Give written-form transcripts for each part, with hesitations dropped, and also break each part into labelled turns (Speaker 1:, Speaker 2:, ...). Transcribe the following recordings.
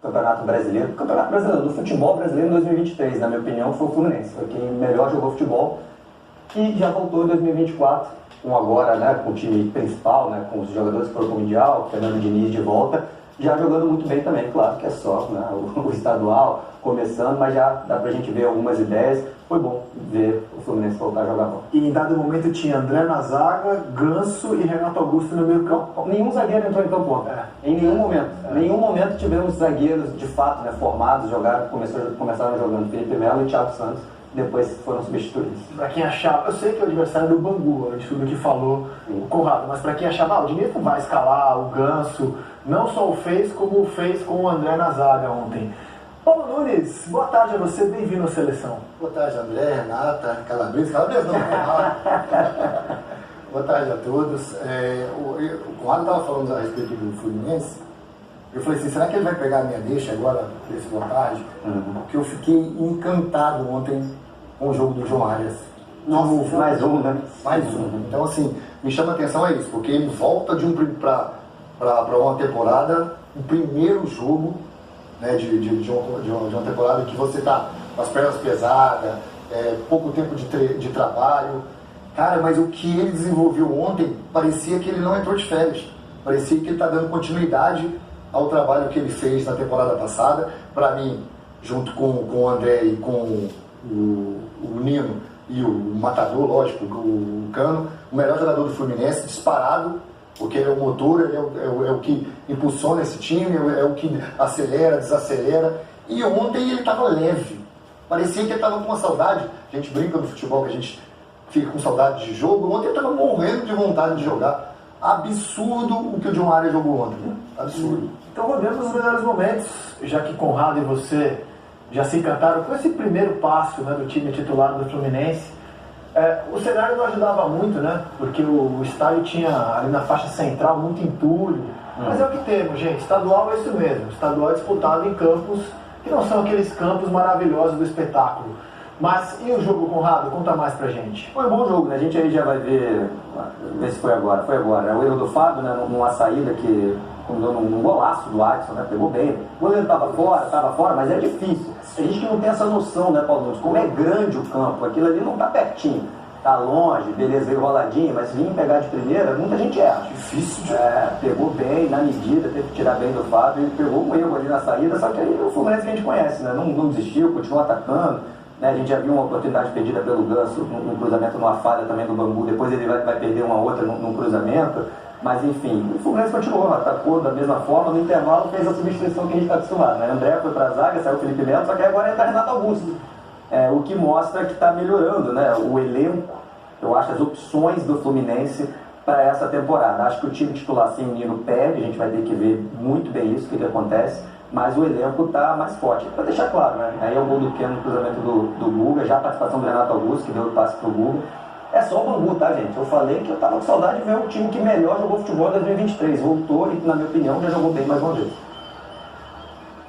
Speaker 1: Campeonato Brasileiro. Campeonato Brasileiro, do futebol brasileiro em 2023, na minha opinião, foi o Fluminense. Foi quem melhor jogou futebol, que já voltou em 2024, com agora, né, com o time principal, né, com os jogadores que foram para o Mundial, Fernando Diniz de volta, já jogando muito bem também, claro que é só, né, o estadual começando, mas já dá pra gente ver algumas ideias. Foi bom ver o Fluminense voltar a jogar bola.
Speaker 2: E em dado momento tinha André na zaga, Ganso e Renato Augusto no meio campo.
Speaker 1: Nenhum zagueiro entrou em campo ontem. Em nenhum momento. Em nenhum momento tivemos zagueiros de fato, né, formados, começaram jogando Felipe Melo e Thiago Santos, depois foram substituídos.
Speaker 2: Pra quem achava, eu sei que é o adversário do Bangu, de tudo que falou o Conrado, mas pra quem achava, o Diniz não vai escalar o Ganso, não só o fez, como o fez com o André na zaga ontem. Paulo Nunes, boa tarde a você, bem-vindo à seleção.
Speaker 3: Boa tarde, André, Renata, Calabresa não, boa tarde a todos. O Conrado estava falando a respeito do Fluminense. Eu falei assim, será que ele vai pegar a minha deixa agora, esse boa tarde? Porque eu fiquei encantado ontem com o jogo do João Arias.
Speaker 1: Nossa, mais um, né?
Speaker 3: Mais um. Então, assim, me chama a atenção isso, porque ele volta para uma temporada, o primeiro jogo, né, de uma temporada que você está com as pernas pesadas, pouco tempo de trabalho. Cara, mas o que ele desenvolveu ontem, parecia que ele não entrou de férias. Parecia que ele está dando continuidade ao trabalho que ele fez na temporada passada. Para mim, junto com o André e com o Nino e o Matador, lógico, o Cano, o melhor jogador do Fluminense, disparado, porque ele é o motor, ele é o que impulsiona esse time, é o que acelera, desacelera. E ontem ele estava leve. Parecia que ele estava com uma saudade. A gente brinca no futebol que a gente fica com saudade de jogo. Ontem ele estava morrendo de vontade de jogar. Absurdo o que o João Arias jogou ontem. Né? Absurdo.
Speaker 2: Então rodemos os melhores momentos, já que Conrado e você já se encantaram com esse primeiro passo, né, do time titular do Fluminense. O cenário não ajudava muito, né? Porque o estádio tinha ali na faixa central muito entulho. Mas é o que temos, gente. Estadual é isso mesmo. Estadual é disputado em campos que não são aqueles campos maravilhosos do espetáculo. Mas e o jogo, Conrado? Conta mais pra gente.
Speaker 1: Foi um bom jogo, né? A gente aí já vai ver se foi agora. Foi agora. O erro do Fábio, né? Numa saída que deu num golaço do Adson, né? Pegou bem. O goleiro estava fora, mas é difícil. A gente que não tem essa noção, né, Paulo Nunes? Como é grande o campo. Aquilo ali não tá pertinho. Tá longe, beleza, veio roladinho, mas se vir pegar de primeira, muita gente erra.
Speaker 3: Difícil.
Speaker 1: Pegou bem, na medida, teve que tirar bem do Fábio. Ele pegou um erro ali na saída, só que aí o Fluminense que a gente conhece, né? Não desistiu, continuou atacando. Né? A gente já viu uma oportunidade perdida pelo Ganso num cruzamento, numa falha também do Bangu. Depois ele vai perder uma outra num cruzamento. Mas enfim, o Fluminense continuou, atacou da mesma forma. No intervalo fez a substituição que a gente está acostumado, né? André foi para a zaga, saiu o Felipe Melo, só que agora está Renato Augusto. O que mostra que está melhorando, né? O elenco, eu acho, as opções do Fluminense para essa temporada. Acho que o time titular sem o Nino perde, a gente vai ter que ver muito bem isso, o que acontece. Mas o elenco está mais forte. Para deixar claro, né? Aí é o gol do Keno no cruzamento do Guga, já a participação do Renato Augusto, que deu o passe para o Guga. É só o Bangu, tá, gente? Eu falei que eu tava com saudade de ver o time que melhor jogou futebol em 2023. Voltou e, na minha opinião, já jogou bem mais uma vez.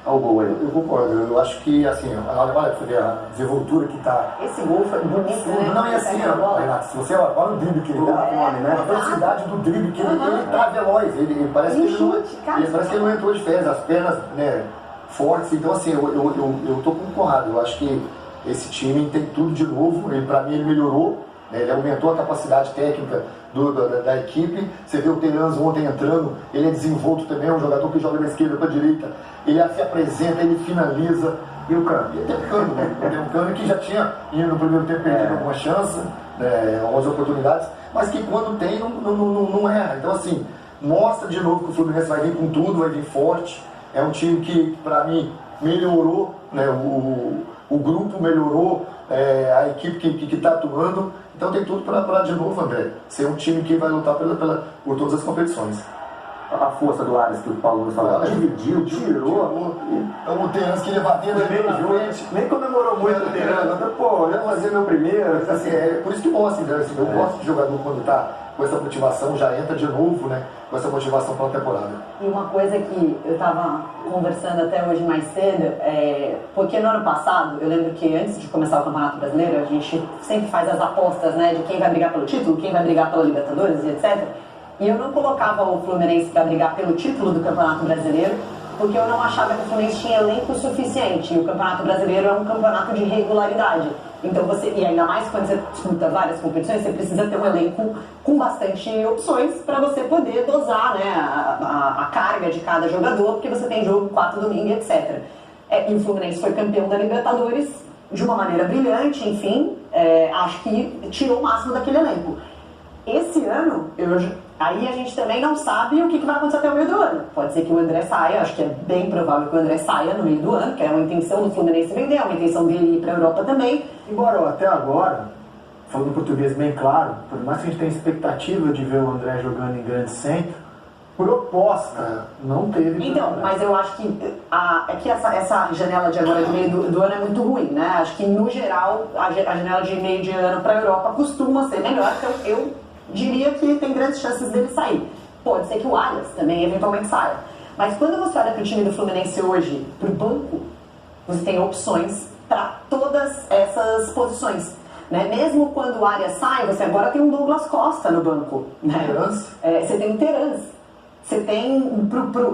Speaker 1: Olha o gol aí.
Speaker 3: Eu concordo. Eu acho que, assim, olha a desenvoltura que tá.
Speaker 4: Esse gol foi bonito, né?
Speaker 3: Não, é assim, Renato, se você olha o drible que ele dá, a velocidade do drible que ele tá veloz. Ele parece que ele não entrou de férias, as pernas, né, fortes. Então, assim, eu tô com o Conrado. Eu acho que esse time tem tudo de novo. Pra mim, ele melhorou. Ele aumentou a capacidade técnica da equipe. Você vê o Teranzo ontem entrando, ele é desenvolto também, é um jogador que joga da esquerda para a direita, ele se apresenta, ele finaliza. E o Cano? E tem o Cano, né? Tem o Cano que já tinha ido no primeiro tempo perdido alguma chance, algumas oportunidades, mas que quando tem não erra. Então, assim, mostra de novo que o Fluminense vai vir com tudo, vai vir forte. É um time que, para mim, melhorou, né? O grupo melhorou, a equipe que está atuando. Então tem tudo para de novo, André, ser um time que vai lutar por todas as competições.
Speaker 1: A força do Arias que o Paulo falou, dividiu, tirou.
Speaker 3: O Terence que levantou bem na frente.
Speaker 1: Nem comemorou muito o Terence. Pô, eu vou fazer meu primeiro.
Speaker 3: Assim, por isso que mostra, André. Assim, eu gosto de jogador quando está com essa motivação, já entra de novo, né? Com essa motivação para a temporada.
Speaker 4: E uma coisa que eu estava conversando até hoje mais cedo, porque no ano passado, eu lembro que antes de começar o Campeonato Brasileiro, a gente sempre faz as apostas, né, de quem vai brigar pelo título, quem vai brigar pela Libertadores e etc. E eu não colocava o Fluminense para brigar pelo título do Campeonato Brasileiro, porque eu não achava que o Fluminense tinha elenco suficiente. E o Campeonato Brasileiro é um campeonato de regularidade. Então e ainda mais quando você disputa várias competições, você precisa ter um elenco com bastante opções para você poder dosar, né, a carga de cada jogador, porque você tem jogo 4 domingos, etc. E o Fluminense foi campeão da Libertadores de uma maneira brilhante, enfim, acho que tirou o máximo daquele elenco. Esse ano, aí a gente também não sabe o que vai acontecer até o meio do ano. Pode ser que o André saia, acho que é bem provável que o André saia no meio do ano, que é uma intenção do Fluminense vender, é uma intenção dele ir para a Europa também.
Speaker 2: Embora até agora, falando português bem claro, por mais que a gente tenha expectativa de ver o André jogando em grande centro, proposta não teve.
Speaker 4: Então, mas eu acho que essa janela de agora de meio do ano é muito ruim, né? Acho que no geral a janela de meio de ano para a Europa costuma ser melhor, então eu diria que tem grandes chances dele sair. Pode ser que o Arias também eventualmente saia. Mas quando você olha para o time do Fluminense hoje, para o banco, você tem opções para todas essas posições. Né? Mesmo quando o Arias sai, você agora tem um Douglas Costa no banco. Né? Você tem um Terans. Você tem,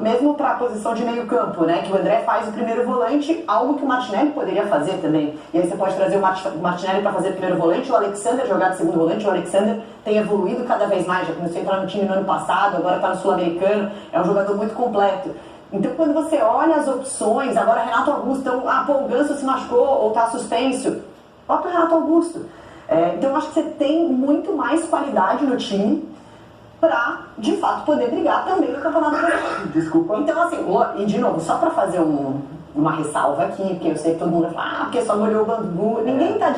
Speaker 4: mesmo para a posição de meio campo, né, que o André faz o primeiro volante, algo que o Martinelli poderia fazer também. E aí você pode trazer o Martinelli para fazer o primeiro volante, o Alexander jogar de segundo volante. O Alexander tem evoluído cada vez mais, já começou a entrar no time no ano passado, agora está no Sul-Americano, é um jogador muito completo. Então quando você olha as opções, agora Renato Augusto, o Ganso se machucou ou está suspenso, bota o Renato Augusto. Então eu acho que você tem muito mais qualidade no time para, de fato, poder brigar também no Campeonato Brasileiro.
Speaker 2: Desculpa.
Speaker 4: Então, assim, e de novo, só para fazer uma ressalva aqui, porque eu sei que todo mundo vai falar, porque só molhou o Bangu. Ninguém tá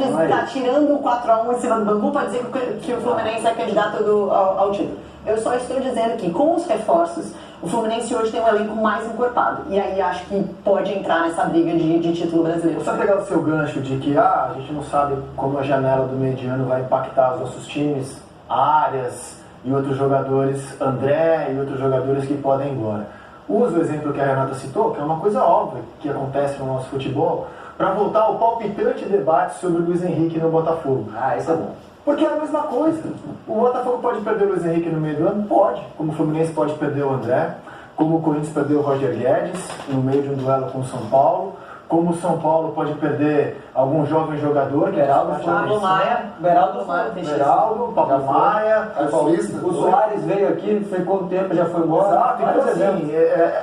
Speaker 4: tirando o 4x1 em cima do Bangu para dizer que o Fluminense é candidato ao título. Eu só estou dizendo que, com os reforços, o Fluminense hoje tem um elenco mais encorpado. E aí acho que pode entrar nessa briga de título brasileiro.
Speaker 2: Você pegar o seu gancho de que a gente não sabe como a janela do meio de ano vai impactar os nossos times, áreas e outros jogadores, André e outros jogadores que podem ir embora. Uso o exemplo que a Renata citou, que é uma coisa óbvia que acontece no nosso futebol, para voltar ao palpitante debate sobre o Luiz Henrique no Botafogo.
Speaker 1: Isso é bom.
Speaker 2: Porque é a mesma coisa. O Botafogo pode perder o Luiz Henrique no meio do ano? Pode. Como o Fluminense pode perder o André, como o Corinthians perdeu o Roger Guedes no meio de um duelo com o São Paulo, como o São Paulo pode perder algum jovem jogador, que
Speaker 4: Pablo Maia,
Speaker 2: Pablo Maia,
Speaker 1: o Soares veio aqui, ficou um tempo, já foi embora.
Speaker 2: Exato, então assim,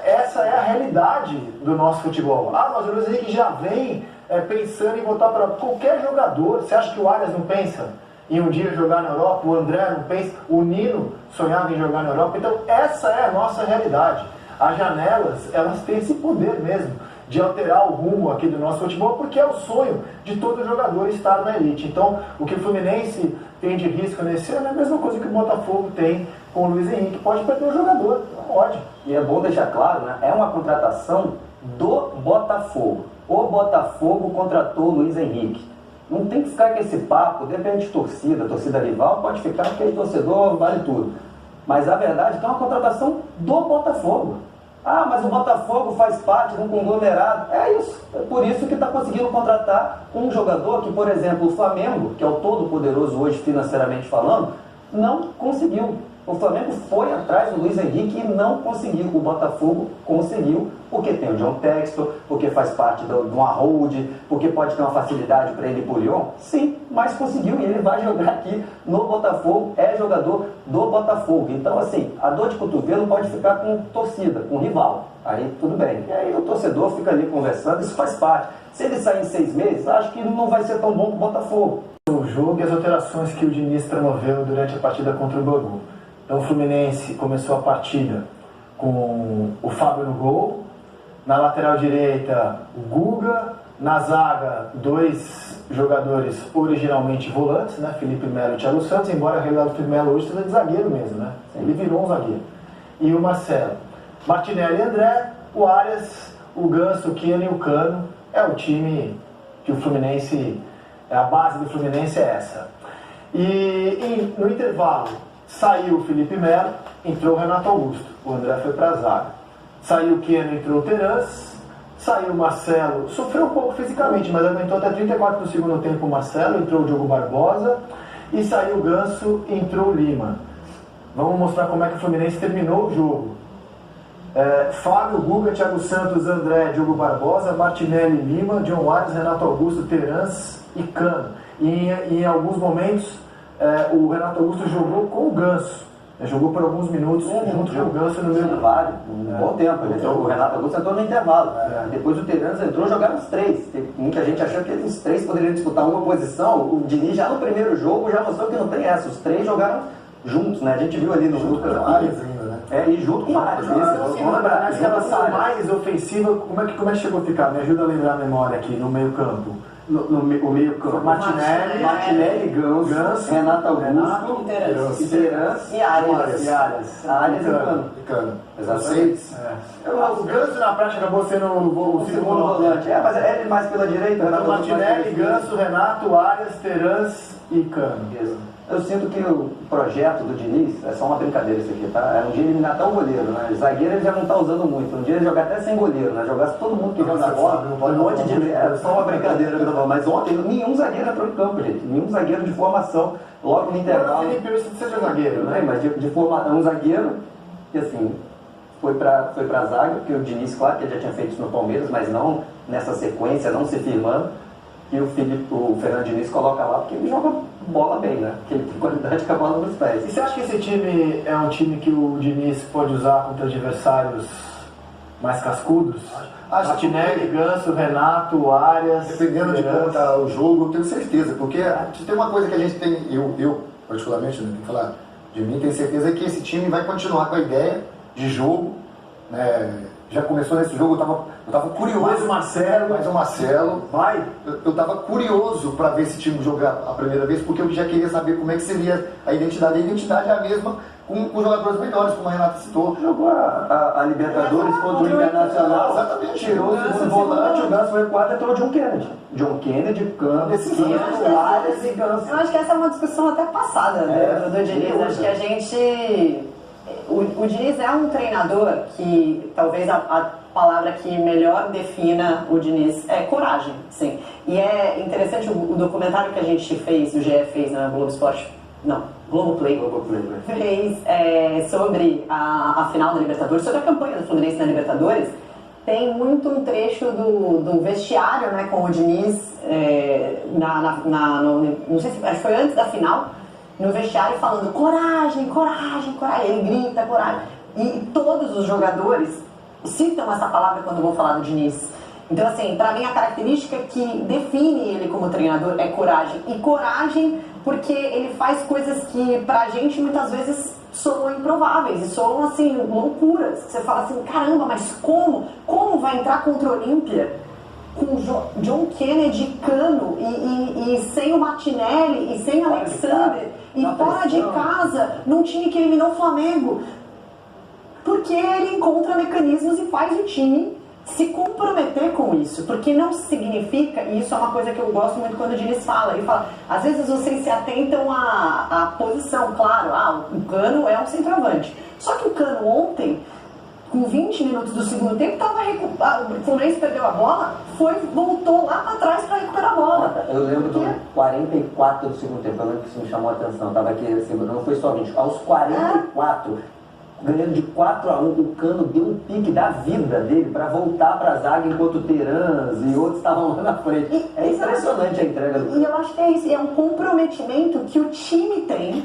Speaker 2: essa é a realidade do nosso futebol. Mas o Luiz Henrique já vem pensando em voltar para qualquer jogador. Você acha que o Arias não pensa em um dia jogar na Europa? O André não pensa? O Nino sonhava em jogar na Europa? Então essa é a nossa realidade. As janelas, elas têm esse poder mesmo de alterar o rumo aqui do nosso futebol, porque é o sonho de todo jogador estar na elite. Então, o que o Fluminense tem de risco nesse ano é a mesma coisa que o Botafogo tem com o Luiz Henrique. Pode perder o jogador, pode.
Speaker 1: E é bom deixar claro, né? É uma contratação do Botafogo. O Botafogo contratou o Luiz Henrique. Não tem que ficar com esse papo, depende de torcida rival pode ficar, porque aí torcedor vale tudo. Mas a verdade é que é uma contratação do Botafogo. Mas o Botafogo faz parte de um conglomerado. É isso. É por isso que está conseguindo contratar um jogador que, por exemplo, o Flamengo, que é o todo poderoso hoje financeiramente falando, não conseguiu. O Flamengo foi atrás do Luiz Henrique e não conseguiu. O Botafogo conseguiu, porque tem o John Textor, porque faz parte de uma hold, porque pode ter uma facilidade para ele ir para o Lyon. Sim, mas conseguiu e ele vai jogar aqui no Botafogo, é jogador do Botafogo. Então, assim, a dor de cotovelo pode ficar com torcida, com rival. Aí tudo bem. E aí o torcedor fica ali conversando, isso faz parte. Se ele sair em 6 meses, acho que não vai ser tão bom para o Botafogo.
Speaker 2: O jogo e as alterações que o Diniz promoveu durante a partida contra o Bangu. Então o Fluminense começou a partida com o Fábio no gol, na lateral direita o Guga, na zaga 2 jogadores originalmente volantes, né? Felipe Melo e Thiago Santos, embora a realidade do Felipe Melo hoje seja de zagueiro mesmo, né? Ele virou um zagueiro. E o Marcelo. Martinelli e André, o Arias, o Ganso, o Keno e o Cano. É o time que o Fluminense, a base do Fluminense é essa. E no intervalo, saiu o Felipe Melo, entrou o Renato Augusto. O André foi para a zaga. Saiu o Keno, entrou o Terans. Saiu o Marcelo, sofreu um pouco fisicamente, mas aguentou até 34 do segundo tempo o Marcelo, entrou o Diogo Barbosa. E saiu o Ganso, entrou o Lima. Vamos mostrar como é que o Fluminense terminou o jogo. Fábio, Guga, Thiago Santos, André, Diogo Barbosa, Martinelli, Lima, John Arias, Renato Augusto, Terans e Cano. E em alguns momentos o Renato Augusto jogou com o Ganso. Jogou por alguns minutos junto com o Ganso no meio do
Speaker 1: vale, um bom tempo. O Renato Augusto entrou no intervalo. Depois o Terans entrou, jogaram os três. Muita gente achou que os três poderiam disputar uma posição. O Diniz já no primeiro jogo já mostrou que não tem essa. Os três jogaram juntos, né? A gente viu ali no grupo. E junto com o Arias.
Speaker 2: Na escalação mais ofensiva, como é que chegou a ficar? Me ajuda a lembrar a memória aqui no meio campo.
Speaker 1: O meio campo. Martinelli, Ganso, Renato Augusto, Terans
Speaker 4: e Arias.
Speaker 1: Arias e Cano. Exatamente.
Speaker 2: O Ganso na prática acabou sendo o segundo volante.
Speaker 1: Mas ele mais pela direita,
Speaker 2: Renato Martinelli, Ganso, Renato, Arias, Terans e Cano.
Speaker 1: Eu sinto que o projeto do Diniz é só uma brincadeira isso aqui, tá? É um dia eliminar até o goleiro, né? Zagueiro ele já não tá usando muito. Um dia ele jogar até sem goleiro, né? Jogasse todo mundo que joga bola, um monte de... É só uma brincadeira, mas ontem nenhum zagueiro entrou em campo, gente. Nenhum zagueiro de formação, logo no intervalo.
Speaker 2: O Felipe precisa seja zagueiro, né?
Speaker 1: Mas de formação, um zagueiro que assim... Foi pra zaga, porque o Diniz, claro que ele já tinha feito isso no Palmeiras, mas não nessa sequência, não se firmando. E o Fernando Diniz coloca lá porque ele joga bola bem, né? Porque ele tem qualidade com a bola nos pés.
Speaker 2: E você acha que esse time é um time que o Diniz pode usar contra adversários mais cascudos? Martinelli, Ganso, Renato, Arias...
Speaker 3: Dependendo de como está o jogo, eu tenho certeza. Porque tem uma coisa que a gente tem, eu particularmente, né, tenho que falar de mim, tenho certeza que esse time vai continuar com a ideia de jogo, né? Já começou nesse jogo, eu tava curioso.
Speaker 2: Mais o Marcelo.
Speaker 3: Vai. Eu tava curioso para ver esse time jogar a primeira vez, porque eu já queria saber como é que seria a identidade. A identidade é a mesma com jogadores melhores, como a Renata citou.
Speaker 1: Jogou a Libertadores contra o Internacional.
Speaker 3: Exatamente.
Speaker 1: Tirou o segundo volante, o Ganso foi 4 e entrou o John Kennedy. John Kennedy, Cano, Arias e Ganso.
Speaker 4: Eu acho que essa é uma discussão até passada do Diniz. Acho que a gente... O Diniz é um treinador que talvez a palavra que melhor defina o Diniz é coragem, sim. E é interessante o documentário que a gente fez, o GE fez na Globoplay fez sobre a final da Libertadores, sobre a campanha do Fluminense na Libertadores. Tem muito um trecho do vestiário, né, com o Diniz, não sei se acho que foi antes da final, no vestiário falando coragem, coragem, coragem, ele grita coragem. E todos os jogadores citam essa palavra quando vão falar do Diniz. Então, assim, pra mim a característica que define ele como treinador é coragem. E coragem porque ele faz coisas que pra gente muitas vezes soam improváveis e soam, assim, loucuras. Você fala assim, caramba, mas como? Como vai entrar contra o Olímpia com John Kennedy, Cano e sem o Martinelli e sem o Alexander e fora de casa num time que eliminou o Flamengo? Porque ele encontra mecanismos e faz o time se comprometer com isso, porque não significa, e isso é uma coisa que eu gosto muito quando o Diniz fala, ele fala, às vezes vocês se atentam à posição, claro, o Cano é um centroavante, só que o Cano ontem, com 20 minutos do segundo tempo, o Fluminense perdeu a bola, voltou lá para trás para recuperar a bola.
Speaker 1: Eu lembro do 44 do segundo tempo, eu lembro que isso me chamou a atenção, estava aqui assim, não foi só 20, aos 44, ganhando de 4-1, o Cano deu um pique da vida dele para voltar para a zaga enquanto o Terans e outros estavam lá na frente. É impressionante a entrega do Cano.
Speaker 4: E eu acho que é isso, é um comprometimento que o time tem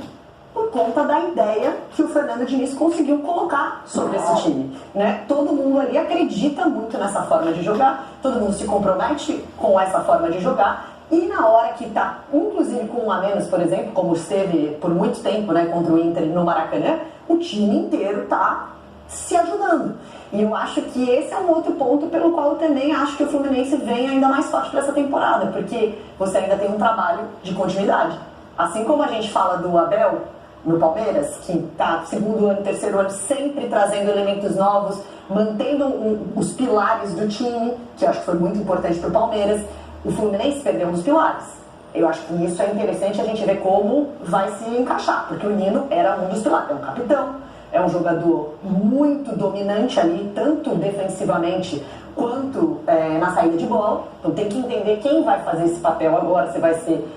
Speaker 4: por conta da ideia que o Fernando Diniz conseguiu colocar sobre esse time, né? Todo mundo ali acredita muito nessa forma de jogar, todo mundo se compromete com essa forma de jogar e na hora que está, inclusive com um a menos, por exemplo, como esteve por muito tempo, né, contra o Inter no Maracanã, o time inteiro está se ajudando. E eu acho que esse é um outro ponto pelo qual eu também acho que o Fluminense vem ainda mais forte para essa temporada, porque você ainda tem um trabalho de continuidade. Assim como a gente fala do Abel no Palmeiras, que está segundo ano, terceiro ano, sempre trazendo elementos novos, mantendo os pilares do time, que eu acho que foi muito importante para o Palmeiras. O Fluminense perdeu um dos pilares. Eu acho que isso é interessante a gente ver como vai se encaixar, porque o Nino era um dos pilares, é um capitão, é um jogador muito dominante ali, tanto defensivamente quanto na saída de bola. Então tem que entender quem vai fazer esse papel agora, se vai ser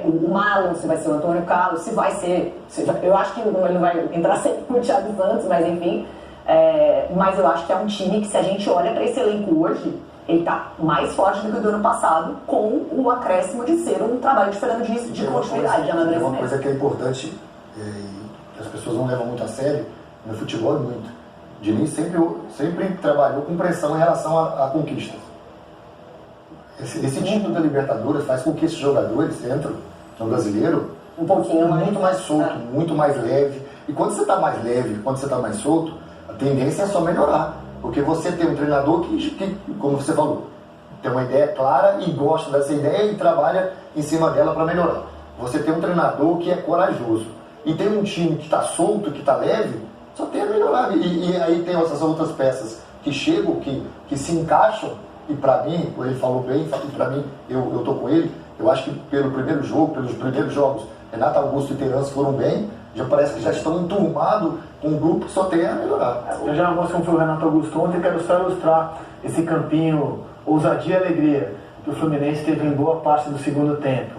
Speaker 4: o Marlon, se vai ser o Antônio Carlos, se vai ser... Eu acho que ele vai entrar sempre com o Thiago Santos, mas enfim... Mas eu acho que é um time que, se a gente olha para esse elenco hoje, ele está mais forte do que o do ano passado, com o acréscimo de ser um trabalho de Fernando Diniz de continuidade, de amadurecimento.
Speaker 3: Uma coisa que é importante, que as pessoas não levam muito a sério, no futebol é muito. Diniz sempre trabalhou com pressão em relação a conquistas. Esse título da Libertadores faz com que esses jogadores entram no brasileiro
Speaker 4: um pouquinho
Speaker 3: muito mais solto, muito mais leve. E quando você está mais leve, quando você está mais solto, a tendência é só melhorar. Porque você tem um treinador que, como você falou, tem uma ideia clara e gosta dessa ideia e trabalha em cima dela para melhorar. Você tem um treinador que é corajoso. E tem um time que está solto, que está leve, só tem a melhorar. E aí tem essas outras peças que chegam, que se encaixam. E para mim, ele falou bem, e para mim, eu estou com ele, eu acho que pelo primeiro jogo, pelos primeiros jogos, Renato Augusto e Terence foram bem, já parece que já estão enturmados com um grupo que só tem a melhorar.
Speaker 2: Eu já mostro como foi o Renato Augusto ontem, quero só ilustrar esse campinho ousadia e alegria que o Fluminense teve em boa parte do segundo tempo.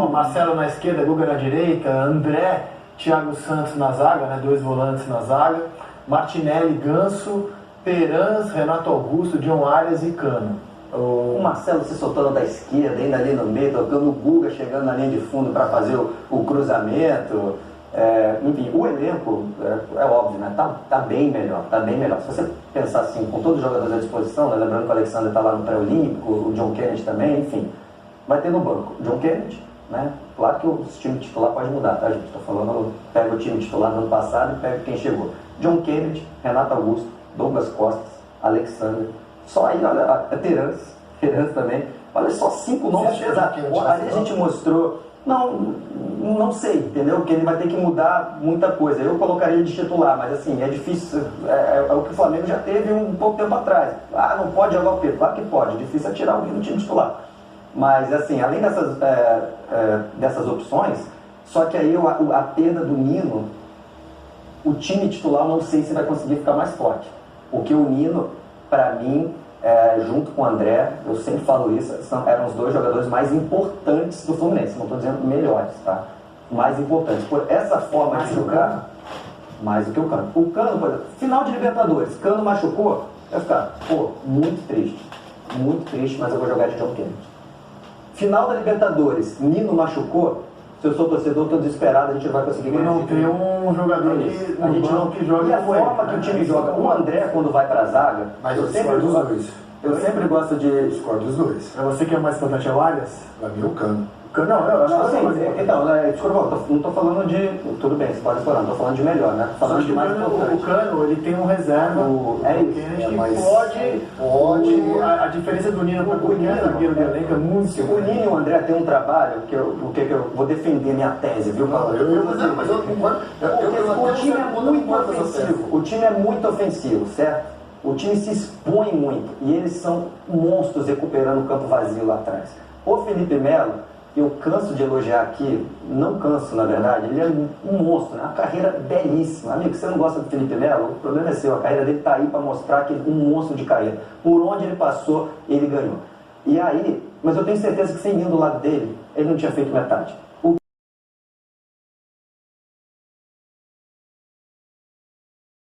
Speaker 2: Marcelo na esquerda, Guga na direita, André, Thiago Santos na zaga, né, 2 volantes na zaga, Martinelli, Ganso, Terence, Renato Augusto, John Arias e Cano.
Speaker 1: O Marcelo se soltando da esquerda, ainda ali no meio, tocando o Guga, chegando na linha de fundo para fazer o cruzamento. Enfim, o elenco, é óbvio, né? Tá bem melhor, tá bem melhor. Se você pensar assim, com todos os jogadores à disposição, né? Lembrando que o Alexander está lá no pré-olímpico, o John Kennedy também, enfim, vai ter no banco o John Kennedy, né? Claro que o time titular pode mudar, tá, gente? Estou falando, pega o time titular do ano passado e pega quem chegou. John Kennedy, Renato Augusto, Douglas Costa, Alexander. Só aí, olha, a Terence também. Olha só 5 nomes. Ali a gente mostrou. Não sei, entendeu? Porque ele vai ter que mudar muita coisa. Eu colocaria ele de titular, mas assim, é difícil. É o que o Flamengo já teve um pouco tempo atrás. Não pode jogar o Pedro. Claro que pode. É difícil é tirar alguém do time titular. Mas assim, além dessas opções, só que aí a perda do Nino, o time titular não sei se vai conseguir ficar mais forte. Porque o Nino, para mim, junto com o André, eu sempre falo isso, eram os 2 jogadores mais importantes do Fluminense, não estou dizendo melhores, tá? Mais importantes. Por essa forma de jogar, mais do que o Cano. O Cano, por exemplo, final de Libertadores, Cano machucou, vai ficar, muito triste, mas eu vou jogar de John Kennedy. Final da Libertadores, Nino machucou, se eu sou torcedor, estou desesperado, a gente não vai conseguir ganhar.
Speaker 2: Não tem um jogador que joga.
Speaker 1: E a forma que o time joga, o André, quando vai para a zaga,
Speaker 3: mas eu sempre
Speaker 1: gosto de.
Speaker 3: Discordo dos 2.
Speaker 2: Para você que é mais importante é o Arias?
Speaker 3: Para mim é o Cano.
Speaker 2: Não, eu acho que
Speaker 1: desculpa, não estou falando de. Tudo bem, você pode falar, não estou falando de melhor, né? Estou falando de mais importante.
Speaker 2: O Cano, ele tem um reserva. Pode. A diferença do Nino para o Nino, zagueiro do elenco, é muito.
Speaker 1: O Nino e o André tem um trabalho que eu vou defender minha tese, viu? O time é muito ofensivo. O time é muito ofensivo, certo? O time se expõe muito e eles são monstros recuperando o campo vazio lá atrás. O Felipe Melo, eu canso de elogiar aqui, não canso na verdade, ele é um monstro, né? Uma carreira belíssima. Amigo, você não gosta do Felipe Melo? O problema é seu, a carreira dele está aí para mostrar que é um monstro de carreira. Por onde ele passou, ele ganhou. E aí, mas eu tenho certeza que sem ir do lado dele, ele não tinha feito metade.